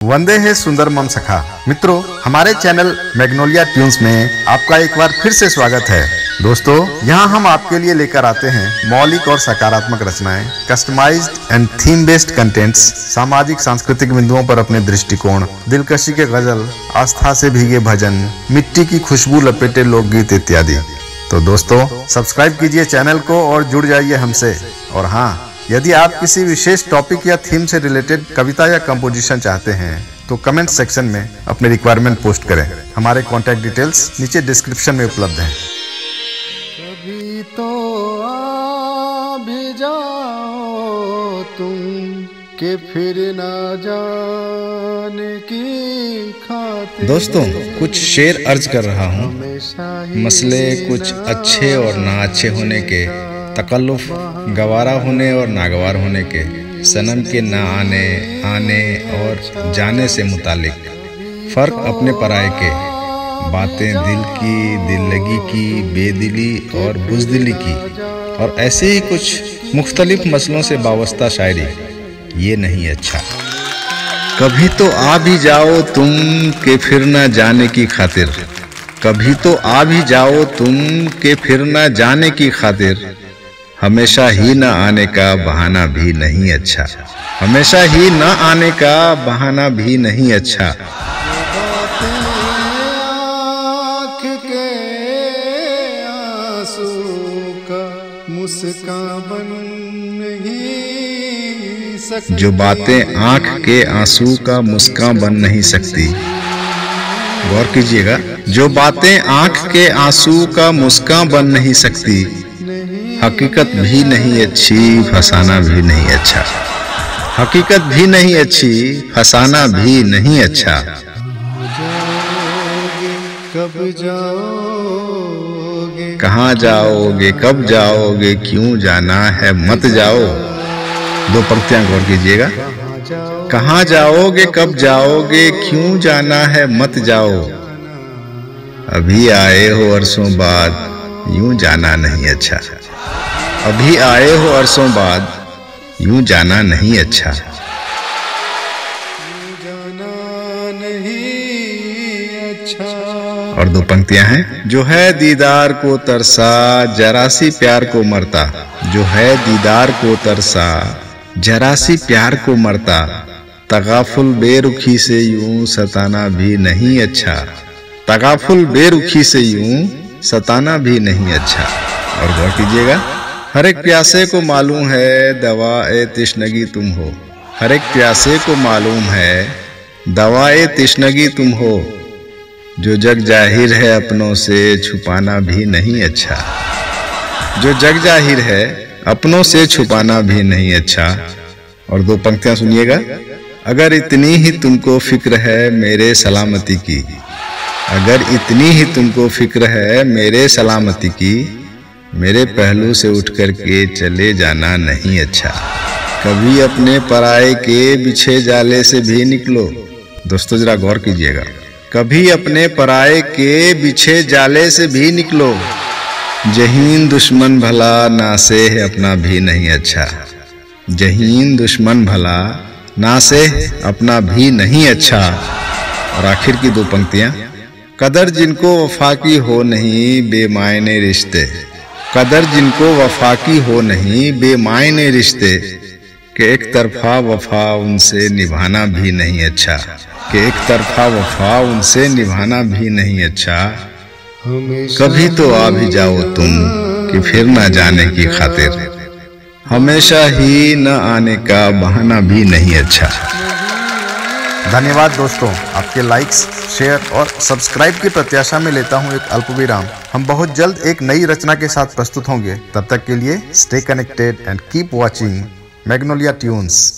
वंदे है सुंदर मम सखा। मित्रों, हमारे चैनल मैग्नोलिया ट्यून्स में आपका एक बार फिर से स्वागत है। दोस्तों, यहाँ हम आपके लिए लेकर आते हैं मौलिक और सकारात्मक रचनाएं, customised and theme based contents, सामाजिक सांस्कृतिक बिंदुओं पर अपने दृष्टिकोण, दिलकशी के गजल, आस्था से भीगे भजन, मिट्टी की खुशबू लपेटे लोकगीत इत्यादि। तो दोस्तों, सब्सक्राइब कीजिए चैनल को और जुड़ जाइए हमसे। और हाँ, यदि आप किसी विशेष टॉपिक या थीम से रिलेटेड कविता या कंपोजिशन चाहते हैं तो कमेंट सेक्शन में अपने रिक्वायरमेंट पोस्ट करें। हमारे कॉन्टैक्ट डिटेल्स नीचे डिस्क्रिप्शन में उपलब्ध हैं। कभी तो आ भी जाओ तुम के फिर ना जाने की खातिर। दोस्तों, कुछ शेर अर्ज कर रहा हूँ। मसले कुछ अच्छे और ना अच्छे होने के, तकल्लुफ गवारा होने और नागवार होने के, सनम के ना आने, आने और जाने से मुतालिक, फ़र्क अपने पराये के, बातें दिल की, दिल लगी की, बेदिली और बुज़दिली की, और ऐसे ही कुछ मुख्तलिफ मसलों से वाबस्ता शायरी, ये नहीं अच्छा। कभी तो आ भी जाओ तुम के फिर ना जाने की खातिर, कभी तो आ भी जाओ तुम के फिर ना जाने की खातिर, हमेशा ही न आने का बहाना भी नहीं अच्छा, हमेशा ही न आने का बहाना भी नहीं अच्छा। आँख के आंसू का मुस्कान बन नहीं सकती, जो बातें आँख के आंसू का मुस्कान बन नहीं सकती। गौर कीजिएगा, जो बातें आँख के आंसू का मुस्कान बन नहीं सकती, हकीकत भी नहीं अच्छी, फसाना भी नहीं अच्छा, हकीकत भी नहीं अच्छी, फसाना भी नहीं अच्छा। कब जाओगे, कहाँ जाओगे, कब जाओगे, क्यों जाना है, मत जाओ। दो पंक्तियां गौर कीजिएगा। कहाँ जाओगे, कब जाओगे, क्यों जाना है, मत जाओ। अभी आए हो अरसों बाद, यूं जाना नहीं अच्छा, अभी आए हो अरसों बाद, यूं जाना नहीं अच्छा। जाना नहीं अच्छा। और दो पंक्तियां हैं। जो है दीदार को तरसा, जरा सी प्यार को मरता, जो है दीदार को तरसा, जरा सी प्यार को मरता, तगाफुल बेरुखी से यूं सताना भी नहीं अच्छा, तगाफुल बेरुखी से यूं सताना भी नहीं अच्छा। और गौर कीजिएगा, हर एक प्यासे को मालूम है दवाए तिश्नगी तुम हो, हर एक प्यासे को मालूम है दवाए तिश्नगी तुम हो, जो जग जाहिर है अपनों से छुपाना भी नहीं अच्छा, जो जग जाहिर है अपनों से छुपाना भी नहीं अच्छा। और दो पंक्तियां सुनिएगा। अगर इतनी ही तुमको फिक्र है मेरे सलामती की, अगर इतनी ही तुमको फिक्र है मेरे सलामती की, मेरे पहलू से उठ कर के चले जाना नहीं अच्छा, कभी अपने पराये के बिछे जाले से भी निकलो। दोस्तों, जरा गौर कीजिएगा। कभी अपने पराये के बिछे जाले से भी निकलो, जहीन दुश्मन भला ना से है अपना भी नहीं अच्छा, जहीन दुश्मन भला ना से अपना भी नहीं अच्छा। और आखिर की दो पंक्तियां। कदर जिनको वफा की हो नहीं बेमायने रिश्ते, कदर जिनको वफा की हो नहीं बेमायने रिश्ते, के एक तरफा वफा उनसे निभाना भी नहीं अच्छा, के एक तरफा वफा उनसे निभाना भी नहीं अच्छा। कभी तो आ भी जाओ तुम कि फिर ना जाने की खातिर, हमेशा ही न आने का बहाना भी नहीं अच्छा। धन्यवाद दोस्तों। आपके लाइक्स, शेयर और सब्सक्राइब की प्रत्याशा में लेता हूं एक अल्प विराम। हम बहुत जल्द एक नई रचना के साथ प्रस्तुत होंगे। तब तक के लिए stay connected and keep watching Magnolia tunes.